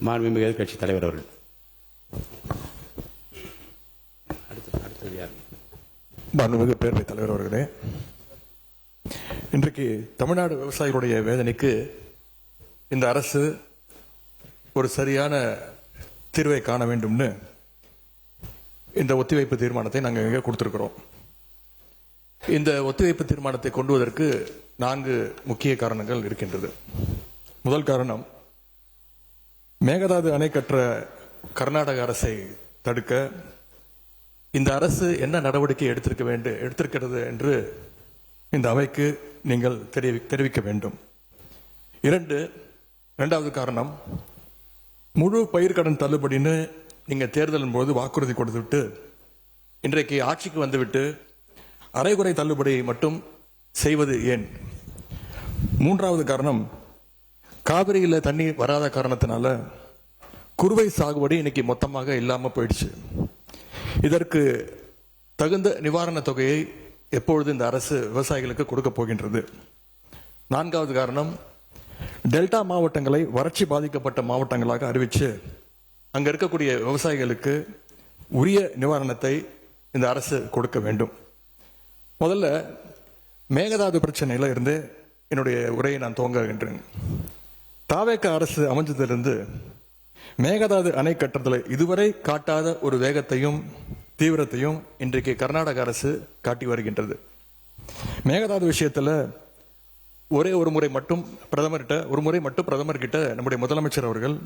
மாண்புமிகு எதிர்க்கட்சி தலைவர் அவர்கள். அடுத்தது யார்? மாண்புமிகு பேரவைத் தலைவர் அவர்களே, இன்றைக்கு தமிழ்நாடு விவசாயிகளுடைய வேதனைக்கு இந்த அரசு ஒரு சரியான தீர்வை காண வேண்டும்னு இந்த ஒத்திவைப்பு தீர்மானத்தை நாங்கள் இங்கே கொடுத்திருக்கிறோம். இந்த ஒத்திவைப்பு தீர்மானத்தை கொண்டு வருவதற்கு 4 முக்கிய காரணங்கள் இருக்கின்றது. முதல் காரணம், மேகதாது அணை கற்ற கர்நாடக அரசை தடுக்க இந்த அரசு என்ன நடவடிக்கை எடுத்திருக்கிறது என்று இந்த அவைக்கு நீங்கள் தெரிவிக்க வேண்டும். இரண்டாவது காரணம், முழு பயிர்க்கடன் தள்ளுபடின்னு நீங்க தேர்தலின் போது வாக்குறுதி கொடுத்துவிட்டு இன்றைக்கு ஆட்சிக்கு வந்துவிட்டு அரைகுறை தள்ளுபடி மட்டும் செய்வது ஏன்? மூன்றாவது காரணம், காவிரியில் தண்ணீர் வராத காரணத்தினால குறுவை சாகுபடி இன்னைக்கு மொத்தமாக இல்லாம போயிடுச்சு. இதற்கு தகுந்த நிவாரண தொகையை எப்பொழுது இந்த அரசு விவசாயிகளுக்கு கொடுக்க போகின்றது? நான்காவது காரணம், டெல்டா மாவட்டங்களை வறட்சி பாதிக்கப்பட்ட மாவட்டங்களாக அறிவிச்சு அங்க இருக்கக்கூடிய விவசாயிகளுக்கு உரிய நிவாரணத்தை இந்த அரசு கொடுக்க வேண்டும். முதல்ல மேகதாது பிரச்சனையில இருந்து என்னுடைய உரையை நான் துவங்குகின்றேன். தாவேக அரசு அமைஞ்சதிலிருந்து மேகதாது அணை கட்டுறதுல இதுவரை காட்டாத ஒரு வேகத்தையும் தீவிரத்தையும் இன்றைக்கு கர்நாடக அரசு காட்டி வருகின்றது. மேகதாது விஷயத்துல ஒரு முறை மட்டும் பிரதமர்கிட்ட நம்முடைய முதலமைச்சர் அவர்கள்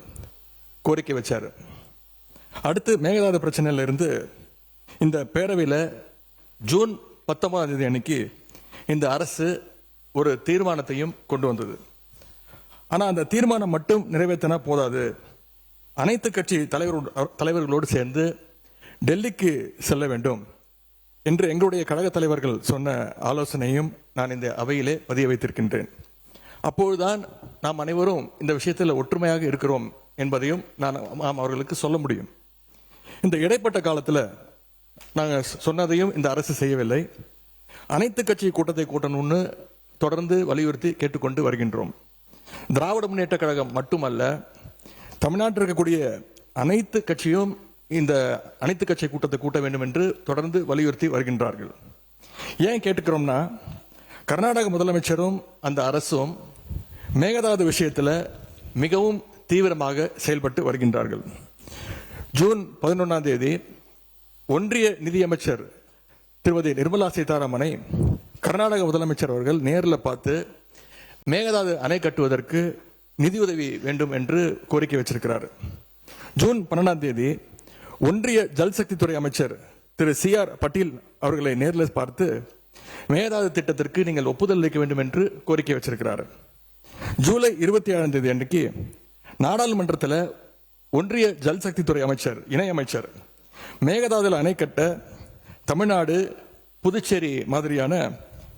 கோரிக்கை வச்சார். அடுத்து மேகதாது பிரச்சனையில இருந்து இந்த பேரவையில ஜூன் 19ஆம் தேதி அன்னைக்கு இந்த அரசு ஒரு தீர்மானத்தையும் கொண்டு வந்தது. ஆனா அந்த தீர்மானம் மட்டும் நிறைவேற்றினா போதாது, அனைத்து கட்சி தலைவர்களோடு சேர்ந்து டெல்லிக்கு செல்ல வேண்டும் என்று எங்களுடைய கழக தலைவர்கள் சொன்ன ஆலோசனையும் நான் இந்த அவையிலே பதிய வைத்திருக்கின்றேன். அப்பொழுதுதான் நாம் அனைவரும் இந்த விஷயத்தில் ஒற்றுமையாக இருக்கிறோம் என்பதையும் நாம் அவர்களுக்கு சொல்ல முடியும். இந்த இடைப்பட்ட காலத்தில் நாங்கள் சொன்னதையும் இந்த அரசு செய்யவில்லை. அனைத்து கட்சி கூட்டத்தை கூட்டணும்னு தொடர்ந்து வலியுறுத்தி கேட்டுக்கொண்டு வருகின்றோம். திராவிட முன்னேற்ற கழகம் மட்டுமல்ல, தமிழ்நாட்டில் இருக்கக்கூடிய அனைத்து கட்சியும் இந்த அனைத்து கட்சி கூட்டத்தை கூட்ட வேண்டும் என்று தொடர்ந்து வலியுறுத்தி வருகின்றார்கள். ஏன் கேட்டுக்கிறோம்னா, கர்நாடக முதலமைச்சரும் அந்த அரசும் மேகதாது விஷயத்தில் மிகவும் தீவிரமாக செயல்பட்டு வருகின்றார்கள். ஜூன் 11ஆம் தேதி ஒன்றிய நிதியமைச்சர் திருமதி நிர்மலா சீதாராமனை கர்நாடக முதலமைச்சர் அவர்கள் நேரில் பார்த்து மேகதாது அணை கட்டுவதற்கு நிதியுதவி வேண்டும் என்று கோரிக்கை வச்சிருக்கிறார். ஜூன் 12ஆம் தேதி ஒன்றிய ஜல்சக்தித்துறை அமைச்சர் திரு CR பட்டீல் அவர்களை நேரில் பார்த்து மேகதாது திட்டத்திற்கு நீங்கள் ஒப்புதல் அளிக்க வேண்டும் என்று கோரிக்கை வச்சிருக்கிறார். ஜூலை 27ஆம் தேதி அன்றைக்கு நாடாளுமன்றத்தில் ஒன்றிய ஜல்சக்தித்துறை அமைச்சர் இணையமைச்சர் மேகதாதுல அணை கட்ட தமிழ்நாடு, புதுச்சேரி மாதிரியான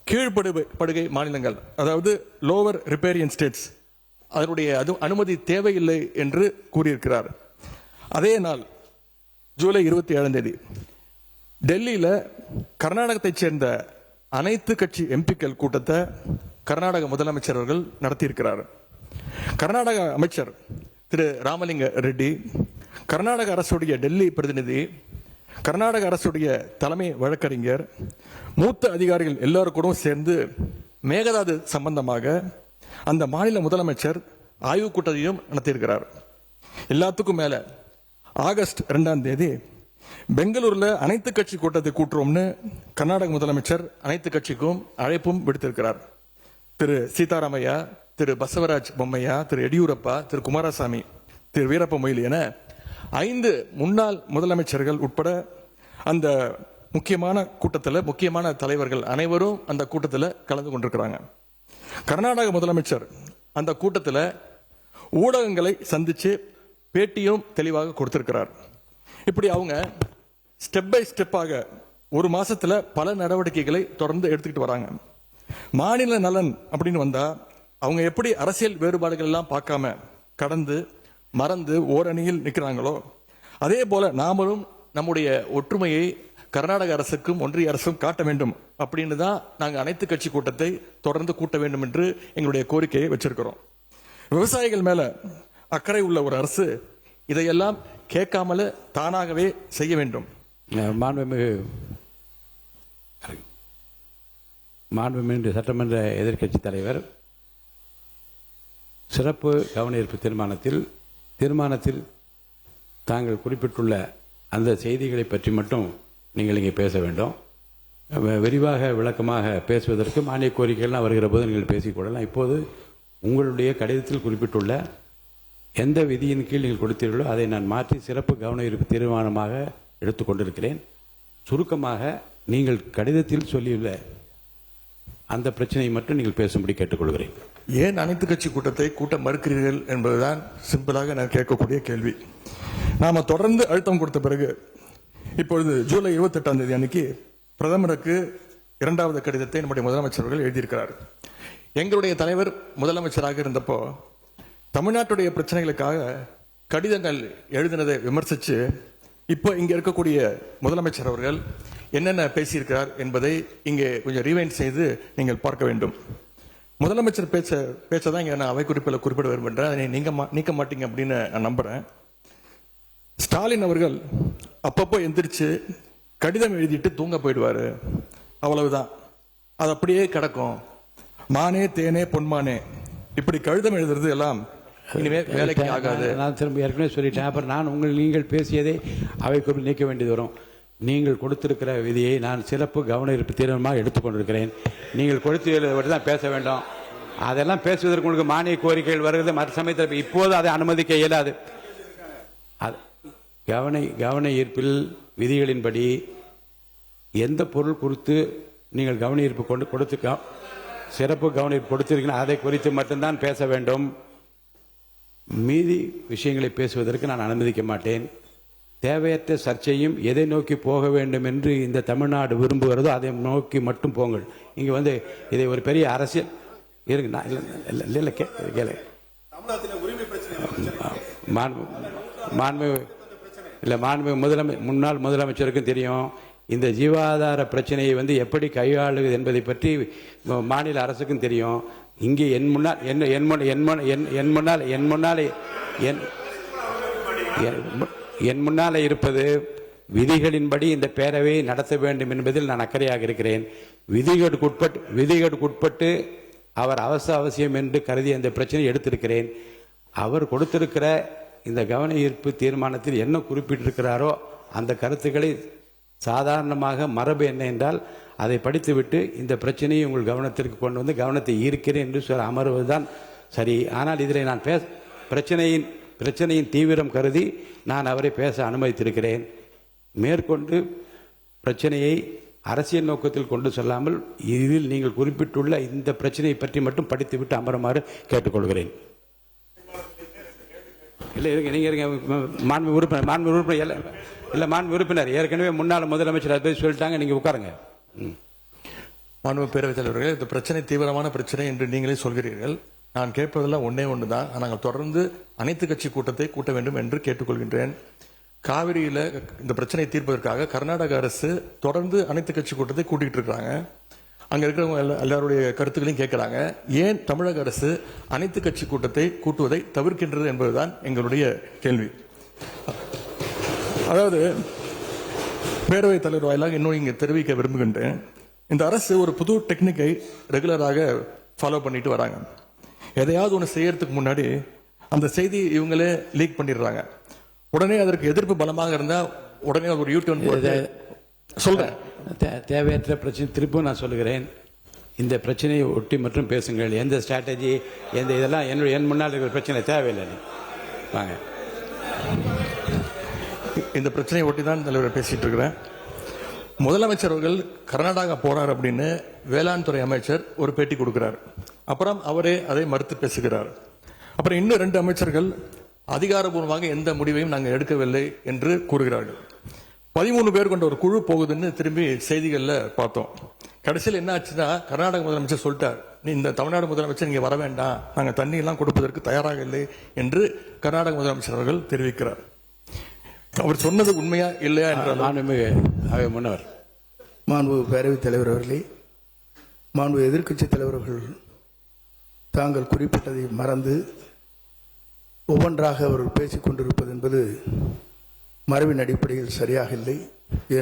கீழ்படுகை மாநிலங்கள், அதாவது லோவர் ரிப்பேரியன் ஸ்டேட்ஸ், அதனுடைய அனுமதி தேவையில்லை என்று கூறியிருக்கிறார். அதே நாள் ஜூலை 27ஆம் தேதி டெல்லியில கர்நாடகத்தைச் சேர்ந்த அனைத்து கட்சி எம்பிக்கள் கூட்டத்தை கர்நாடக முதலமைச்சர் அவர்கள் நடத்தியிருக்கிறார். கர்நாடக அமைச்சர் திரு ராமலிங்க ரெட்டி, கர்நாடக அரசுடைய டெல்லி பிரதிநிதி, கர்நாடக அரசுடைய தலைமை வழக்கறிஞர், மூத்த அதிகாரிகள் எல்லாரும் கூட சேர்ந்து மேகதாது சம்பந்தமாக அந்த மாநில முதலமைச்சர் ஆய்வு கூட்டத்தையும் நடத்தியிருக்கிறார். எல்லாத்துக்கும் மேல ஆகஸ்ட் 2ஆம் தேதி பெங்களூர்ல அனைத்து கட்சி கூட்டத்தை கூட்டுறோம்னு கர்நாடக முதலமைச்சர் அனைத்து கட்சிக்கும் அழைப்பும் விடுத்திருக்கிறார். திரு சீதாராமையா, திரு பசவராஜ் பொம்மையா, திரு எடியூரப்பா, திரு குமாரசாமி, திரு வீரப்ப மொய்லி என 5 முன்னாள் முதலமைச்சர்கள் உட்பட அந்த முக்கியமான கூட்டத்தில் முக்கியமான தலைவர்கள் அனைவரும் அந்த கூட்டத்தில் கலந்து கொண்டிருக்கிறாங்க. கர்நாடக முதலமைச்சர் அந்த கூட்டத்தில் ஊடகங்களை சந்திச்சு பேட்டியும் தெளிவாக கொடுத்திருக்கிறார். இப்படி அவங்க ஸ்டெப் பை ஸ்டெப்பாக ஒரு மாசத்துல பல நடவடிக்கைகளை தொடர்ந்து எடுத்துக்கிட்டு வராங்க. மாநில நலன் அப்படின்னு வந்தா அவங்க எப்படி அரசியல் வேறுபாடுகள் எல்லாம் பார்க்காம கடந்து மறந்து ஓரணியில் நிற்கிறாங்களோ, அதே போல நாமளும் நம்முடைய ஒற்றுமையை கர்நாடக அரசுக்கும் ஒன்றிய அரசும் காட்ட வேண்டும் அப்படின்னு தான் நாங்கள் அனைத்து கட்சி கூட்டத்தை தொடர்ந்து கூட்ட வேண்டும் என்று எங்களுடைய கோரிக்கையை வச்சிருக்கிறோம். விவசாயிகள் மேல அக்கறை உள்ள ஒரு அரசு இதையெல்லாம் கேட்காமல தானாகவே செய்ய வேண்டும். மாண்புமிகு சட்டமன்ற எதிர்க்கட்சி தலைவர் சிறப்பு கவன ஈர்ப்பு தீர்மானத்தில் தாங்கள் குறிப்பிட்டுள்ள அந்த செய்திகளை பற்றி மட்டும் நீங்கள் இங்கே பேச வேண்டும். விரிவாக விளக்கமாக பேசுவதற்கு மானிய கோரிக்கைகள்லாம் வருகிற போது நீங்கள் பேசிக்கொள்ளலாம். இப்போது உங்களுடைய கடிதத்தில் குறிப்பிட்டுள்ள எந்த விதியின் கீழ் நீங்கள் கொடுத்தீர்களோ அதை நான் மாற்றி சிறப்பு கவன ஈர்ப்பு தீர்மானமாக எடுத்துக்கொண்டிருக்கிறேன். சுருக்கமாக நீங்கள் கடிதத்தில் சொல்லியுள்ள அந்த பிரச்சனையை மட்டும் நீங்கள் பேசும்படி கேட்டுக்கொள்கிறேன். ஏன் அனைத்து கட்சி கூட்டத்தை கூட்ட மறுக்கிறீர்கள் என்பதுதான் சிம்பிளாக நான் கேட்கக்கூடிய கேள்வி. நாம தொடர்ந்து அழுத்தம் கொடுத்த பிறகு இப்பொழுது ஜூலை 28ஆம் தேதி அன்னைக்கு பிரதமருக்கு 2வது கடிதத்தை நம்முடைய முதலமைச்சர்கள் எழுதியிருக்கிறார். எங்களுடைய தலைவர் முதலமைச்சராக இருந்தப்போ தமிழ்நாட்டுடைய பிரச்சனைகளுக்காக கடிதங்கள் எழுதினதை விமர்சித்து இப்போ இங்க இருக்கக்கூடிய முதலமைச்சர் அவர்கள் என்னென்ன பேசியிருக்கிறார் என்பதை இங்கே கொஞ்சம் ரீவைண்ட் செய்து நீங்கள் பார்க்க வேண்டும். முதலமைச்சர் பேச்சதான் இங்க நான் அவை குறிப்பில் குறிப்பிட விரும்புகிறேன். அதை நீக்க மாட்டீங்க அப்படின்னு நான் நம்புறேன். ஸ்டாலின் அவர்கள் அப்பப்போ எந்திரிச்சு கடிதம் எழுதிட்டு தூங்க போயிடுவாரு, அவ்வளவுதான். அது அப்படியே கிடக்கும். மானே தேனே பொன்மானே இப்படி கடிதம் எழுதுறது எல்லாம் இனிமே வேலைக்கு ஆகாது. நான் திரும்ப ஏற்கனவே சொல்லிட்டேன். அப்புறம் நீங்கள் பேசியதை அவை குறிப்பில் நீக்க வேண்டியது வரும். நீங்கள் கொடுத்திருக்கிற விதியை நான் சிறப்பு கவன ஈர்ப்பு தீர்மானமாக எடுத்துக்கொண்டிருக்கிறேன். நீங்கள் கொடுத்து தான் பேச வேண்டும். அதெல்லாம் பேசுவதற்கு உங்களுக்கு மானிய கோரிக்கைகள் வருகிறது. மற்ற சமயத்தில் இப்போது அதை அனுமதிக்க இயலாது. கவன ஈர்ப்பில் விதிகளின்படி எந்த பொருள் குறித்து நீங்கள் கவன ஈர்ப்பு கொடுத்து சிறப்பு கவன ஈர்ப்பு கொடுத்திருக்கீங்க அதை குறித்து மட்டும்தான் பேச வேண்டும். மீதி விஷயங்களை பேசுவதற்கு நான் அனுமதிக்க மாட்டேன். தேவையற்ற சர்ச்சையும் எதை நோக்கி போக வேண்டும் என்று இந்த தமிழ்நாடு விரும்புகிறதோ அதை நோக்கி மட்டும் போங்கள். இங்கே இதை ஒரு பெரிய அரசியல் இருக்கு. முன்னாள் முதலமைச்சருக்கும் தெரியும் இந்த ஜீவாதார பிரச்சனையை எப்படி கையாளுவது என்பதை பற்றி மாநில அரசுக்கும் தெரியும். இங்கே என் முன்னாலே இருப்பது விதிகளின்படி இந்த பேரவையை நடத்த வேண்டும் என்பதில் நான் அக்கறையாக இருக்கிறேன். விதிகளுக்குட்பட்டு அவர் அவசியம் என்று கருதி அந்த பிரச்சனையை எடுத்திருக்கிறேன். அவர் கொடுத்திருக்கிற இந்த கவன ஈர்ப்பு தீர்மானத்தில் என்ன குறிப்பிட்டிருக்கிறாரோ அந்த கருத்துக்களை சாதாரணமாக மரபு என்ன என்றால் அதை படித்துவிட்டு இந்த பிரச்சனையை உங்கள் கவனத்திற்கு கொண்டு வந்து கவனத்தை ஈர்க்கிறேன் என்று சொல்ல அமர்வதுதான் சரி. ஆனால் இதில் நான் பிரச்சனையின் தீவிரம் கருதி நான் அவரை பேச அனுமதித்திருக்கிறேன். மேற்கொண்டு பிரச்சனையை அரசியல் நோக்கத்தில் கொண்டு செல்லாமல் இதில் நீங்கள் குறிப்பிட்டுள்ள இந்த பிரச்சனையை பற்றி மட்டும் படித்துவிட்டு அமருமாறு கேட்டுக்கொள்கிறேன். இல்லை இருங்க, நீங்கள் இருங்க. மாண்பு உறுப்பினர் ஏற்கனவே முன்னாள் முதலமைச்சர் அதை சொல்லிட்டாங்க. நீங்கள் உட்காருங்க. மாண்பு பேரவைத் தலைவர்கள், இந்த பிரச்சனை தீவிரமான பிரச்சனை என்று நீங்களே சொல்கிறீர்கள். நான் கேட்பதெல்லாம் ஒன்று தான். நாங்கள் தொடர்ந்து அனைத்து கட்சி கூட்டத்தை கூட்ட வேண்டும் என்று கேட்டுக்கொள்கின்றேன். காவிரியில இந்த பிரச்சனையை தீர்ப்பதற்காக கர்நாடக அரசு தொடர்ந்து அனைத்து கட்சி கூட்டத்தை கூட்டிகிட்டு இருக்கிறாங்க. அங்க இருக்கிறவங்க எல்லாருடைய கருத்துக்களையும் கேட்கிறாங்க. ஏன் தமிழக அரசு அனைத்து கட்சி கூட்டத்தை கூட்டுவதை தவிர்க்கின்றது என்பதுதான் எங்களுடைய கேள்வி. அதாவது பேரவைத் தலைவர் வாயிலாக இன்னும் இங்கே தெரிவிக்க விரும்புகின்றேன். இந்த அரசு ஒரு புது டெக்னிக்கை ரெகுலராக ஃபாலோ பண்ணிட்டு வராங்க. எதையாவது ஒன்று செய்யறதுக்கு முன்னாடி அந்த செய்தி இவங்களே லீக் பண்ணிடுறாங்க. உடனே அதற்கு எதிர்ப்பு பலமாக இருந்தால் உடனே ஒரு யூடியூன் சொல்றேன். தேவையற்ற பிரச்சனை திருப்பும் நான் சொல்லுகிறேன். இந்த பிரச்சனையை ஒட்டி மட்டும் பேசுங்கள். எந்த ஸ்ட்ராட்டஜி இதெல்லாம் என் முன்னால் இருக்கிற பிரச்சனை தேவையில்லை. வாங்க. இந்த பிரச்சனையை ஒட்டி தான் தலைவர் பேசிட்டு இருக்கிறேன். முதலமைச்சர் அவர்கள் கர்நாடகா போறார் அப்படின்னு வேளாண் துறை அமைச்சர் ஒரு பேட்டி கொடுக்கிறார். அப்புறம் அவரே அதை மறுத்து பேசுகிறார். அப்புறம் இன்னும் 2 அமைச்சர்கள் அதிகாரபூர்வமாக எந்த முடிவையும் நாங்கள் எடுக்கவில்லை என்று கூறுகிறார்கள். 13 பேர் கொண்ட ஒரு குழு போகுதுன்னு திரும்பி செய்திகள்ல பார்த்தோம். கடைசியில் என்ன ஆச்சுன்னா கர்நாடக முதலமைச்சர் சொல்லிட்டார், நீ இந்த தமிழ்நாடு முதலமைச்சர் இங்கே வர வேண்டாம், நாங்கள் தண்ணி எல்லாம் கொடுப்பதற்கு தயாராக இல்லை என்று கர்நாடக முதலமைச்சர் அவர்கள் தெரிவிக்கிறார். அவர் சொன்னது உண்மையா இல்லையா என்றால் முன்னவர் மாண்பு பேரவைத் தலைவர் அவர்களே, மாண்பு எதிர்க்கட்சி தலைவர்கள் தாங்கள் குறிப்பிட்டதை மறந்து ஒவ்வொன்றாக அவர்கள் பேசிக் கொண்டிருப்பது என்பது மரபின் அடிப்படையில் சரியாக இல்லை.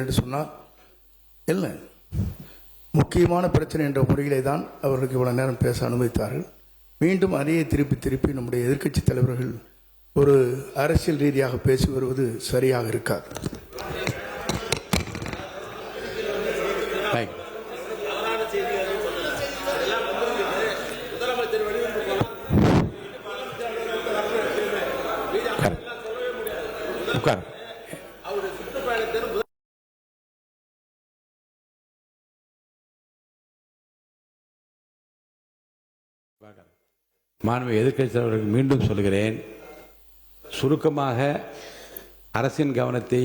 என்று சொன்னால் இல்லை, முக்கியமான பிரச்சனை என்ற முறையிலே தான் அவர்களுக்கு இவ்வளவு நேரம் பேச அனுமதித்தார்கள். மீண்டும் அதையே திருப்பி நம்முடைய எதிர்க்கட்சி தலைவர்கள் ஒரு அரசியல் ரீதியாக பேசி வருவது சரியாக இருக்காது. மாண்பு எதிர்க்கட்சி தலைவர்களுக்கு மீண்டும் சொல்கிறேன், சுருக்கமாக அரசின் கவனத்தை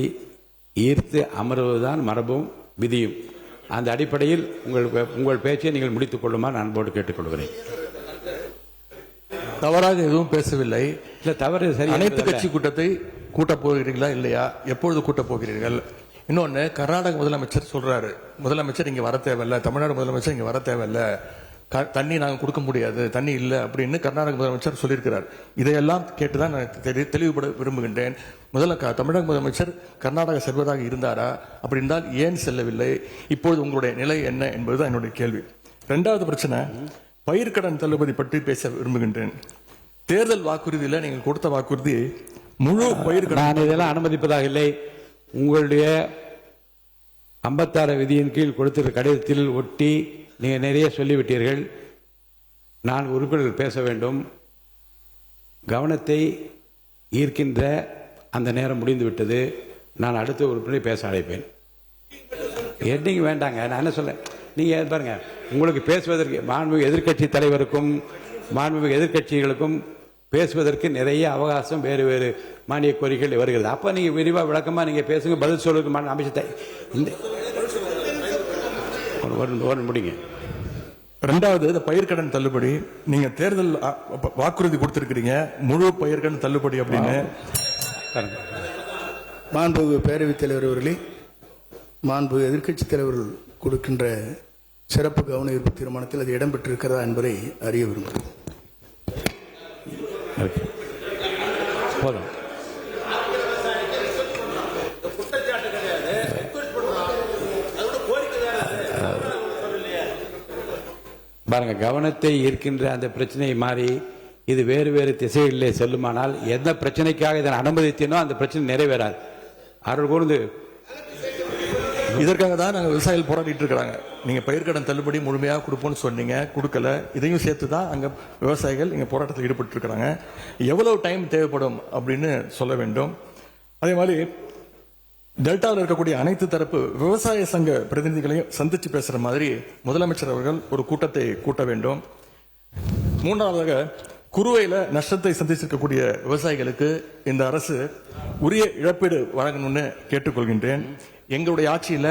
ஈர்த்து அமர்வதுதான் மரபும் விதியும். அந்த அடிப்படையில் உங்கள் பேச்சை நீங்கள் முடித்துக் கொள்ளுமாறு அன்போடு கேட்டுக்கொள்கிறேன். தவறாக எதுவும் பேசவில்லை. இல்ல, தவறு சரி. அனைத்து கட்சி கூட்டத்தை கூட்டப் போகிறீர்களா இல்லையா? எப்பொழுது கூட்டப் போகிறீர்கள்? இன்னொன்னு, கர்நாடக முதலமைச்சர் சொல்றாரு, முதலமைச்சர் இங்க வர தேவையில்ல, தமிழ்நாடு முதலமைச்சர் இங்க வர தேவையில்ல, தண்ணி நாங்கள் கொடுக்க முடியாது, தண்ணி இல்லை அப்படின்னு கர்நாடக முதலமைச்சர் சொல்லியிருக்கிறார். இதையெல்லாம் கேட்டுதான் நான் தெளிவுபட விரும்புகின்றேன். முதல்ல தமிழக முதலமைச்சர் கர்நாடகா செல்வதாக இருந்தாரா? அப்படி இருந்தால் ஏன் செல்லவில்லை? இப்பொழுது உங்களுடைய நிலை என்ன என்பதுதான் என்னுடைய கேள்வி. இரண்டாவது பிரச்சனை, பயிர்க்கடன் தள்ளுபடி பற்றி பேச விரும்புகின்றேன். தேர்தல் வாக்குறுதியில் நீங்கள் கொடுத்த வாக்குறுதி முழு பயிர்க்கடன். நான் இதெல்லாம் அனுமதிப்பதாக இல்லை. உங்களுடைய 56 விதியின் கீழ் கொடுத்திருக்கிற கடிதத்தில் ஒட்டி நீங்கள் நிறைய சொல்லிவிட்டீர்கள். நான் உறுப்பினர்கள் பேச வேண்டும். கவனத்தை ஈர்க்கின்ற அந்த நேரம் முடிந்துவிட்டது. நான் அடுத்த உறுப்பினரை பேச அழைப்பேன். எண்டிங் வேண்டாங்க. நான் என்ன சொல்ல, நீங்கள் பாருங்க, உங்களுக்கு பேசுவதற்கு மாண்புமிகு எதிர்க்கட்சி தலைவருக்கும் மாண்புமிகு எதிர்க்கட்சிகளுக்கும் பேசுவதற்கு நிறைய அவகாசம் வேறு வேறு மானிய கோரிக்கைகள் வருகிறது. அப்போ நீங்கள் விரிவாக விளக்கமாக நீங்கள் பேசுங்க, பதில் சொல்லுக்கு அமைச்சத்தை இந்த முடிங்க. ரெண்டாவது, இந்த பயிர்க்கடன் தள்ளுபடி நீங்க தேர்தல் வாக்குறுதி கொடுத்திருக்கிறீங்க, முழு பயிர்க்கடன் தள்ளுபடி அப்படின்னு. மாண்புமிகு பேரவைத் தலைவர் அவர்களே, மாண்பு எதிர்க்கட்சி தலைவர்கள் கொடுக்கின்ற சிறப்பு கவன ஈர்ப்பு தீர்மானத்தில் அது இடம்பெற்றிருக்கிறதா என்பதை அறிய விரும்புகிறேன். போதும். பாருங்க, கவனத்தை ஈர்க்கின்ற அந்த பிரச்சனையை மாறி இது வேறு வேறு திசைகளிலே செல்லுமானால் எந்த பிரச்சனைக்காக இதனை அனுமதித்தனோ அந்த பிரச்சனை நிறைவேறாது. அருள் கூர்ந்து இதற்காக தான் நாங்கள் விவசாயிகள் போராடிட்டு இருக்கிறாங்க. நீங்க பயிர்க்கடன் தள்ளுபடி முழுமையாக கொடுப்போம்னு சொன்னீங்க, கொடுக்கல. இதையும் சேர்த்து தான் அங்க விவசாயிகள் இங்க போராட்டத்தில் ஈடுபட்டு இருக்கிறாங்க. எவ்வளவு டைம் தேவைப்படும் அப்படின்னு சொல்ல வேண்டும். அதே மாதிரி டெல்டாவில் இருக்கக்கூடிய அனைத்து தரப்பு விவசாய சங்க பிரதிநிதிகளையும் சந்திச்சு பேசுற மாதிரி முதலமைச்சர் அவர்கள் ஒரு கூட்டத்தை கூட்ட வேண்டும். மூன்றாவதாக, குறுவையில நஷ்டத்தை சந்திச்சிருக்கக்கூடிய விவசாயிகளுக்கு இந்த அரசு உரிய இழப்பீடு வழங்கணும்னு கேட்டுக்கொள்கின்றேன். எங்களுடைய ஆட்சியில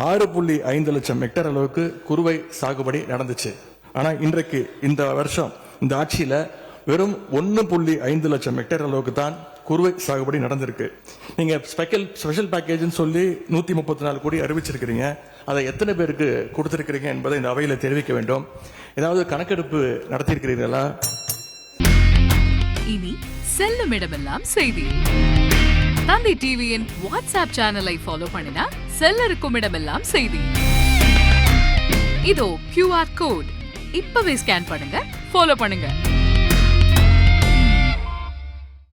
6.5 லட்சம் ஹெக்டேர் அளவுக்கு குறுவை சாகுபடி நடந்துச்சு. ஆனா இன்றைக்கு இந்த வருஷம் இந்த ஆட்சியில வெறும் 1.5 லட்சம் ஹெக்டேர் அளவுக்கு தான் குறுவை சாகுபடி நடந்திருக்கு. நீங்க ஸ்பெஷல் பேக்கேஜ் சொல்லி 134 கோடி அறிவிச்சிருக்கிறீங்க. அதை எத்தனை பேருக்கு கொடுத்திருக்கிறீங்க என்பதை இந்த அவையில தெரிவிக்க வேண்டும். ஏதாவது கணக்கெடுப்பு நடத்தியிருக்கிறீர்களா? இனி செல்லும் இடமெல்லாம் செய்தி. தந்தி டிவியின் வாட்ஸ்அப் சேனலை ஃபாலோ பண்ணினா செல்ல இருக்கும் இடமெல்லாம் செய்தி. இதோ QR கோட், இப்பவே ஸ்கேன் பண்ணுங்க, ஃபாலோ பண்ணுங்க.